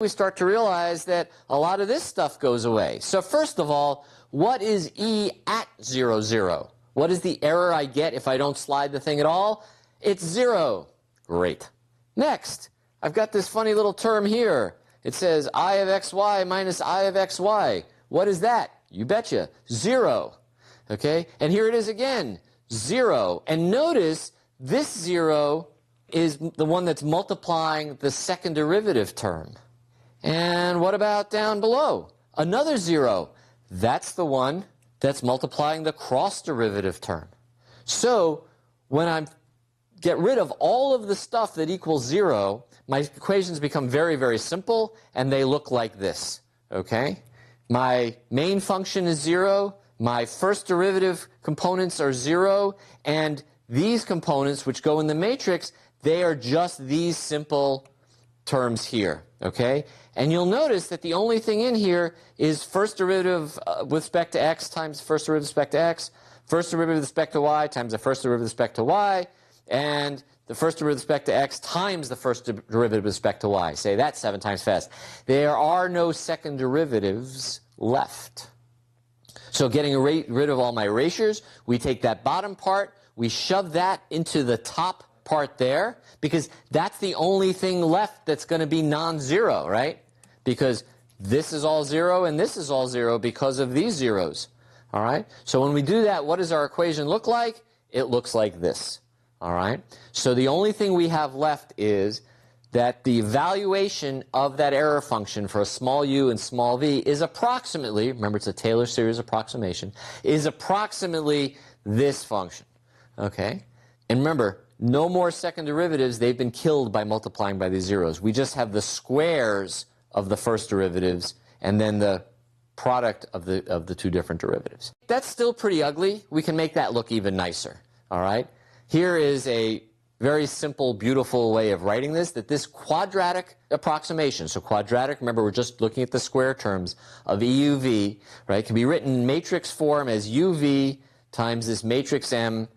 we start to realize that a lot of this stuff goes away. So first of all, what is E at 0, 0? What is the error I get if I don't slide the thing at all? It's 0. Great. Next, I've got this funny little term here. It says I of xy minus I of xy. What is that? You betcha. 0. Okay? And here it is again. 0. And notice this 0 is the one that's multiplying the second derivative term. And what about down below? Another 0. That's the one that's multiplying the cross derivative term. So when I get rid of all of the stuff that equals 0, my equations become very, very simple, and they look like this. Okay? My main function is 0, my first derivative components are 0, and these components, which go in the matrix, they are just these simple terms here. Okay? And you'll notice that the only thing in here is first derivative with respect to x times first derivative with respect to x, first derivative with respect to y times the first derivative with respect to y, and the first derivative with respect to x times the first derivative with respect to y. Say that 7 times fast. There are no second derivatives left. So getting rid of all my erasures, we take that bottom part, we shove that into the top part there, because that's the only thing left that's going to be non-zero, right? Because this is all 0 and this is all 0 because of these zeros. All right? So when we do that, what does our equation look like? It looks like this. All right? So the only thing we have left is that the evaluation of that error function for a small u and small v is approximately, remember it's a Taylor series approximation, is approximately this function. Okay? And remember, no more second derivatives. They've been killed by multiplying by these zeros. We just have the squares of the first derivatives and then the product of the two different derivatives. That's still pretty ugly. We can make that look even nicer. All right? Here is a very simple, beautiful way of writing this, that this quadratic approximation, so quadratic, remember we're just looking at the square terms of EUV, right, can be written in matrix form as UV times this matrix M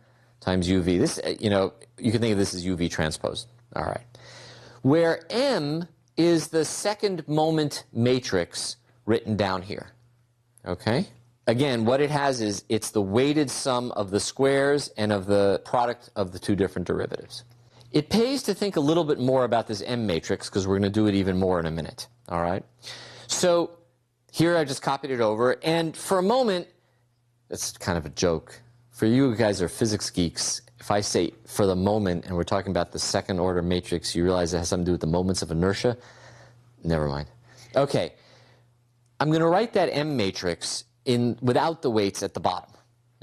times UV. This, you can think of this as UV transpose. All right. Where M is the second moment matrix written down here. Okay? Again, what it has is it's the weighted sum of the squares and of the product of the two different derivatives. It pays to think a little bit more about this M matrix because we're going to do it even more in a minute. All right? So here I just copied it over, and for a moment, that's kind of a joke. For you guys are physics geeks, if I say for the moment and we're talking about the second order matrix, you realize it has something to do with the moments of inertia? Never mind. Okay. I'm going to write that M matrix without the weights at the bottom.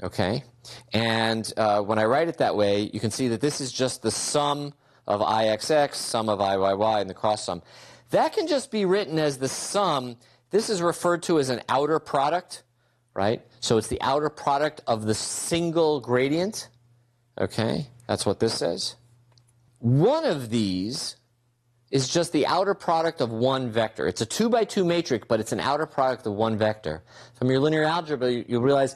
Okay? And when I write it that way, you can see that this is just the sum of IXX, sum of IYY, and the cross sum. That can just be written as the sum. This is referred to as an outer product. Right? So it's the outer product of the single gradient. Okay? That's what this says. One of these is just the outer product of one vector. It's a 2 by 2 matrix, but it's an outer product of one vector. From your linear algebra, you'll realize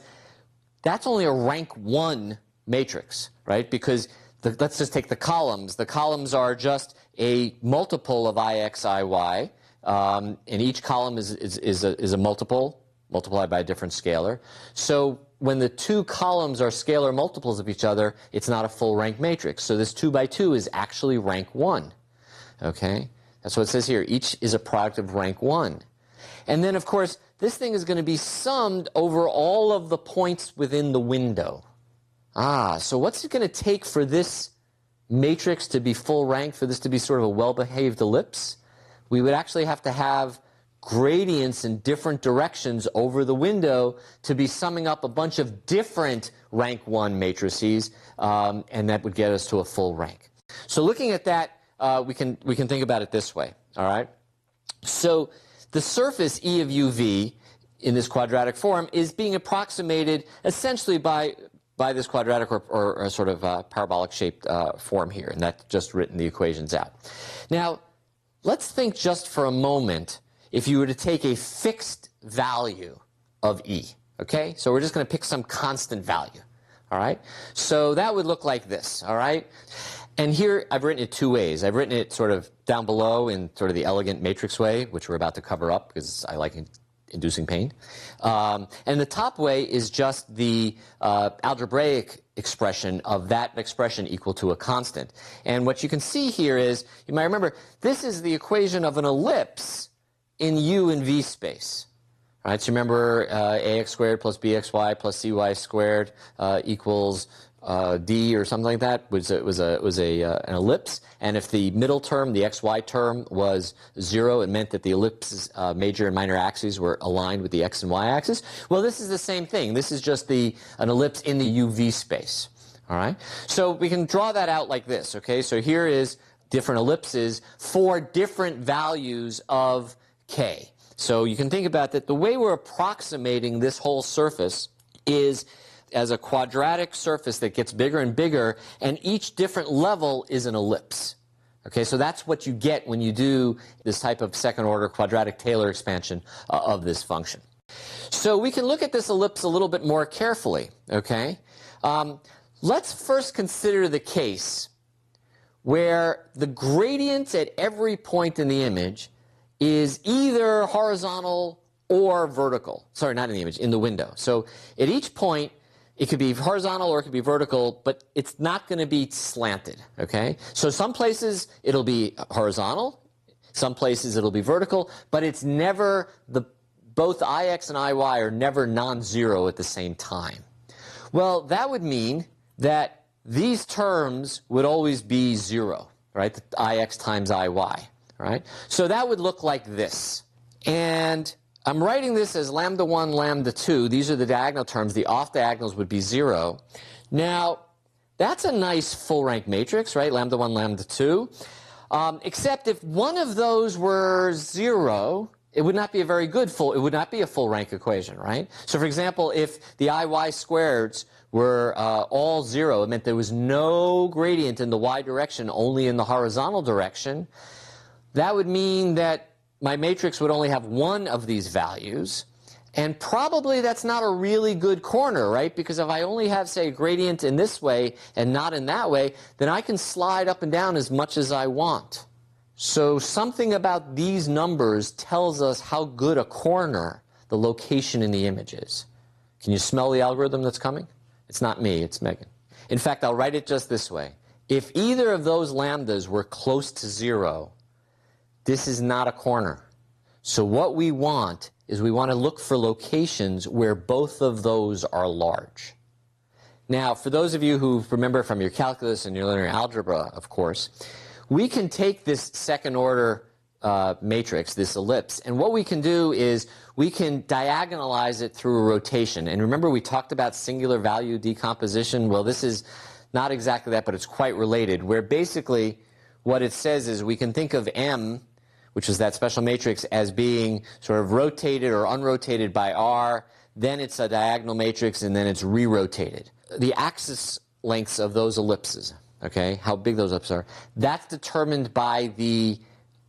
that's only a rank 1 matrix, right? Because let's just take the columns. The columns are just a multiple of Ix, Iy, and each column is a multiple multiplied by a different scalar. So when the two columns are scalar multiples of each other, it's not a full rank matrix. So this 2 by 2 is actually rank 1. Okay? That's what it says here. Each is a product of rank 1. And then, of course, this thing is going to be summed over all of the points within the window. So what's it going to take for this matrix to be full rank, for this to be sort of a well-behaved ellipse? We would actually have to have gradients in different directions over the window to be summing up a bunch of different rank 1 matrices, and that would get us to a full rank. So looking at that, we can think about it this way. All right? So the surface E of UV in this quadratic form is being approximated essentially by this quadratic or a sort of parabolic shaped form here, and that's just written the equations out. Now, let's think just for a moment if you were to take a fixed value of E, okay? So we're just going to pick some constant value, all right? So that would look like this, all right? And here I've written it two ways. I've written it sort of down below in sort of the elegant matrix way, which we're about to cover up because I like inducing pain. And the top way is just the algebraic expression of that expression equal to a constant. And what you can see here is, you might remember, this is the equation of an ellipse in U and V space. All right, so remember ax squared plus bxy plus cy squared equals d or something like that was an ellipse, and if the middle term, the xy term, was 0, it meant that the ellipse's major and minor axes were aligned with the x and y axis. Well, this is the same thing. This is just an ellipse in the UV space. All right, so we can draw that out like this. Okay, so here is different ellipses for different values of k. So you can think about that. The way we're approximating this whole surface is as a quadratic surface that gets bigger and bigger, and each different level is an ellipse. Okay, so that's what you get when you do this type of second-order quadratic Taylor expansion of this function. So we can look at this ellipse a little bit more carefully. Okay, let's first consider the case where the gradient at every point in the image is either horizontal or vertical. Sorry, not in the image, in the window. So at each point, it could be horizontal or it could be vertical, but it's not going to be slanted, okay? So some places it'll be horizontal, some places it'll be vertical, but it's never, both Ix and Iy are never non-zero at the same time. Well, that would mean that these terms would always be 0, right? Ix times Iy, right? So that would look like this. And I'm writing this as lambda 1, lambda 2. These are the diagonal terms. The off diagonals would be 0. Now, that's a nice full rank matrix, right? Lambda 1, lambda 2. Except if one of those were 0, it would not be a very good it would not be a full rank equation, right? So for example, if the Iy squareds were all 0, it meant there was no gradient in the y direction, only in the horizontal direction. That would mean that my matrix would only have one of these values, and probably that's not a really good corner, right? Because if I only have, say, a gradient in this way and not in that way, then I can slide up and down as much as I want. So something about these numbers tells us how good a corner the location in the image is. Can you smell the algorithm that's coming? It's not me, it's Megan. In fact, I'll write it just this way. If either of those lambdas were close to 0, this is not a corner. So what we want is we want to look for locations where both of those are large. Now, for those of you who remember from your calculus and your linear algebra, of course, we can take this second order matrix, this ellipse, and what we can do is we can diagonalize it through a rotation. And remember we talked about singular value decomposition? Well, this is not exactly that, but it's quite related, where basically what it says is we can think of M, which is that special matrix, as being sort of rotated or unrotated by R, then it's a diagonal matrix, and then it's re-rotated. The axis lengths of those ellipses, okay, how big those ellipses are, that's determined by the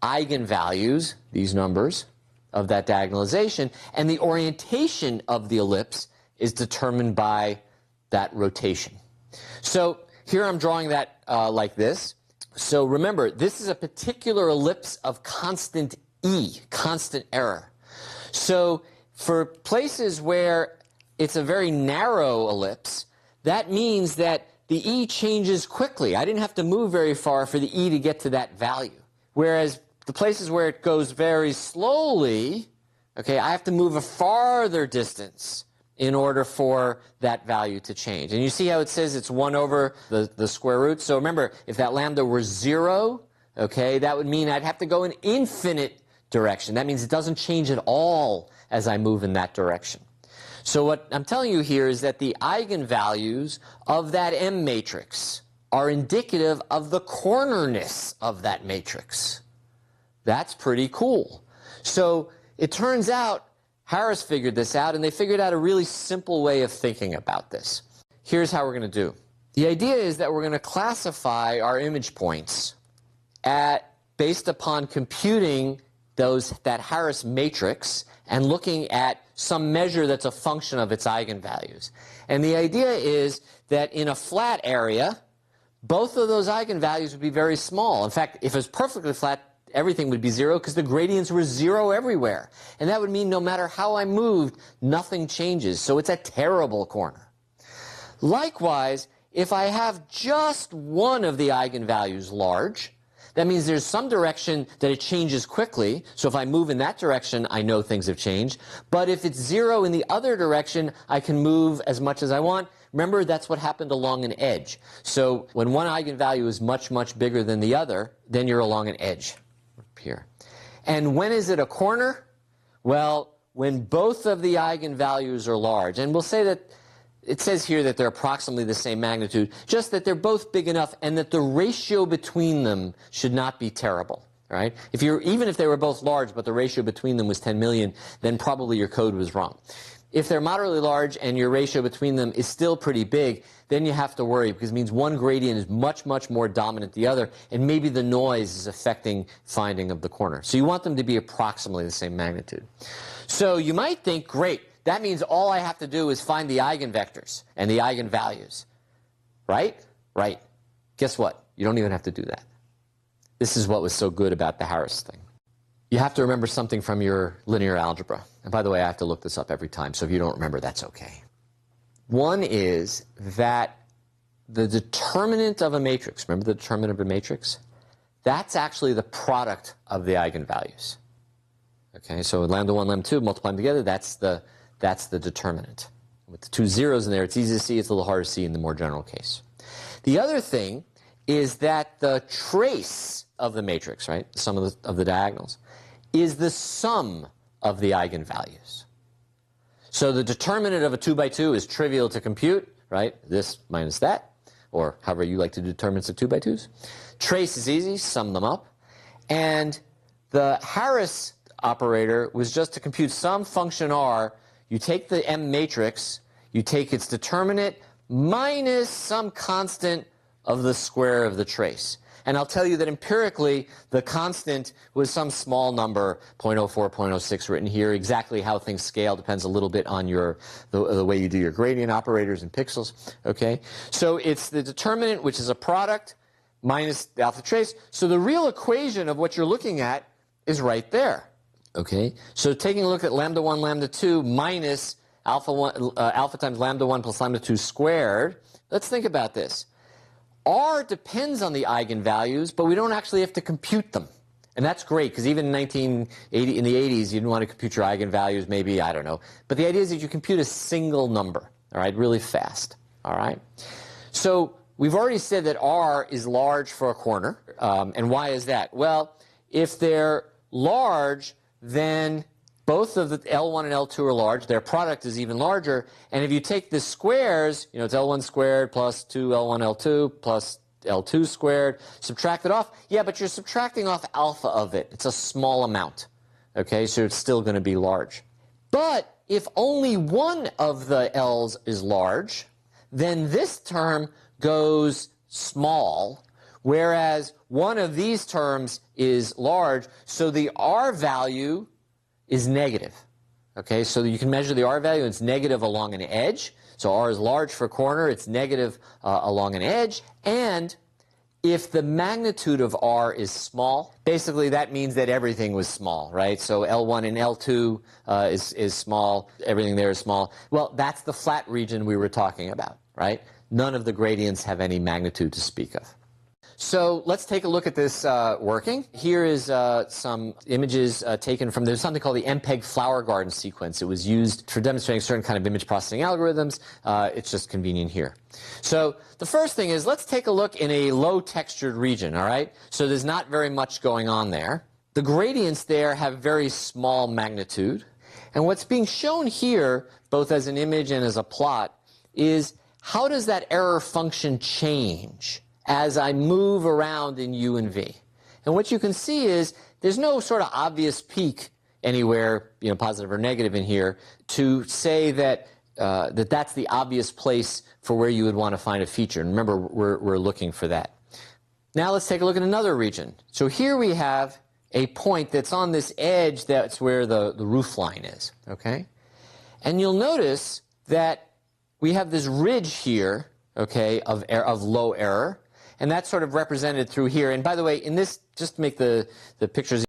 eigenvalues, these numbers, of that diagonalization, and the orientation of the ellipse is determined by that rotation. So here I'm drawing that like this. So remember, this is a particular ellipse of constant E, constant error. So for places where it's a very narrow ellipse, that means that the E changes quickly. I didn't have to move very far for the E to get to that value. Whereas the places where it goes very slowly, okay, I have to move a farther distance in order for that value to change. And you see how it says it's 1 over the square root? So remember, if that lambda were 0, okay, that would mean I'd have to go in infinite direction. That means it doesn't change at all as I move in that direction. So what I'm telling you here is that the eigenvalues of that M matrix are indicative of the cornerness of that matrix. That's pretty cool. So it turns out Harris figured this out, and they figured out a really simple way of thinking about this. Here's how we're going to do. The idea is that we're going to classify our image points based upon computing that Harris matrix and looking at some measure that's a function of its eigenvalues. And the idea is that in a flat area, both of those eigenvalues would be very small. In fact, if it was perfectly flat, everything would be 0 because the gradients were 0 everywhere. And that would mean no matter how I moved, nothing changes. So it's a terrible corner. Likewise, if I have just one of the eigenvalues large, that means there's some direction that it changes quickly. So if I move in that direction, I know things have changed. But if it's 0 in the other direction, I can move as much as I want. Remember, that's what happened along an edge. So when one eigenvalue is much, much bigger than the other, then you're along an edge up here. And when is it a corner? Well, when both of the eigenvalues are large. And we'll say that it says here that they're approximately the same magnitude, just that they're both big enough and that the ratio between them should not be terrible. Right? Even if they were both large, but the ratio between them was 10 million, then probably your code was wrong. If they're moderately large and your ratio between them is still pretty big, then you have to worry because it means one gradient is much, much more dominant than the other, and maybe the noise is affecting finding of the corner. So you want them to be approximately the same magnitude. So you might think, great, that means all I have to do is find the eigenvectors and the eigenvalues. Right? Right. Guess what? You don't even have to do that. This is what was so good about the Harris thing. You have to remember something from your linear algebra. And by the way, I have to look this up every time, so if you don't remember, that's okay. One is that the determinant of a matrix, remember the determinant of a matrix? That's actually the product of the eigenvalues. Okay, so lambda 1, lambda 2, multiply them together, that's the determinant. With the two zeros in there, it's easy to see, it's a little harder to see in the more general case. The other thing is that the trace of the matrix, right, the sum of the diagonals, is the sum of the eigenvalues. So the determinant of a 2 by 2 is trivial to compute, right? This minus that, or however you like to do determinants of 2 by 2s. Trace is easy, sum them up. And the Harris operator was just to compute some function r. You take the M matrix, you take its determinant minus some constant of the square of the trace. And I'll tell you that empirically, the constant was some small number, 0.04, 0.06 written here. Exactly how things scale depends a little bit on the way you do your gradient operators and pixels. Okay, so it's the determinant, which is a product, minus the alpha trace. So the real equation of what you're looking at is right there. Okay, so taking a look at lambda 1, lambda 2 minus alpha times lambda 1 plus lambda 2 squared. Let's think about this. R depends on the eigenvalues, but we don't actually have to compute them. And that's great, because even in the 80s, you didn't want to compute your eigenvalues, maybe, I don't know. But the idea is that you compute a single number, all right, really fast, all right? So we've already said that R is large for a corner. And why is that? Well, if they're large, then both of the L1 and L2 are large. Their product is even larger. And if you take the squares, you know, it's L1 squared plus 2L1 L2 plus L2 squared, subtract it off. Yeah, but you're subtracting off alpha of it. It's a small amount. Okay, so it's still going to be large. But if only one of the L's is large, then this term goes small, whereas one of these terms is large, so the R value is negative. Okay, so you can measure the R value, and it's negative along an edge. So R is large for a corner, it's negative along an edge. And if the magnitude of R is small, basically that means that everything was small, right? So L1 and L2 is small, everything there is small. Well, that's the flat region we were talking about, right? None of the gradients have any magnitude to speak of. So let's take a look at this working. Here is some images taken from, there's something called the MPEG flower garden sequence. It was used for demonstrating certain kind of image processing algorithms. It's just convenient here. So the first thing is, let's take a look in a low textured region, all right? So there's not very much going on there. The gradients there have very small magnitude. And what's being shown here, both as an image and as a plot, is how does that error function change as I move around in U and V. And what you can see is there's no sort of obvious peak anywhere, you know, positive or negative in here, to say that that's the obvious place for where you would want to find a feature. And remember, we're looking for that. Now let's take a look at another region. So here we have a point that's on this edge, that's where the roof line is, okay? And you'll notice that we have this ridge here, okay, of low error. and that's sort of represented through here. And by the way, in this, just to make the pictures